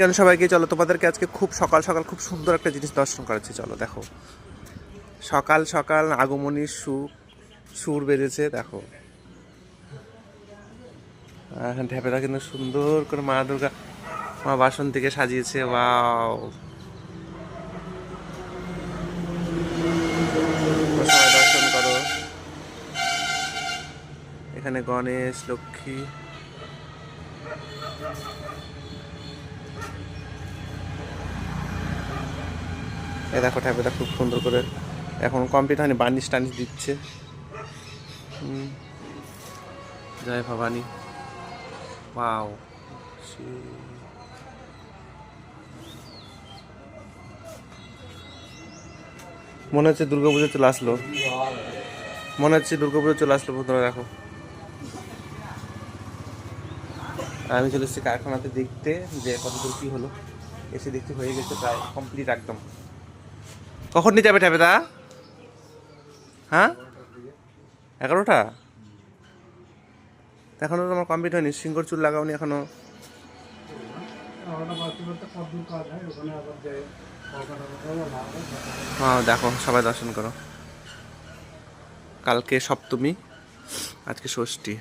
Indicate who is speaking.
Speaker 1: কেন সবাইকে চলো তোমাদেরকে আজকে খুব সকাল সকাল খুব সুন্দর একটা জিনিস দর্শন করাচ্ছি। চলো দেখো, সকাল সকাল আগমনীর সুর বেজেছে। দেখো এখন ঢেপেটা কিন্তু সুন্দর করে মা দুর্গা মা বাসন্তীকে সাজিয়েছে। ওয়াও, সবাই দর্শন করো। এখানে গণেশ, লক্ষ্মী, এ দেখো ঠাকুরটা খুব সুন্দর করে এখন কমপ্লিট হয়নি, বার্নিশ টানিশ দিচ্ছে। জয় ভবানী। ওয়াও, মনে হচ্ছে দুর্গাপুজো চলে আসলো, মনে হচ্ছে দুর্গাপুজো চলে আসলো। বন্ধুরা দেখো, আমি চলে এসেছি কারখানাতে দেখতে যে কতদূর কী হলো। এসে দেখতে হয়ে গেছে প্রায় কমপ্লিট একদম। কখন নিয়ে যাবে ট্যাবেদা? হ্যাঁ, 11টা। এখনও তো আমার কমপ্লিট হয়নি, সিঙ্গর চুল লাগাওনি এখনো। হ্যাঁ দেখো, সবাই দর্শন করো। কালকে সপ্তমী, আজকে ষষ্ঠী।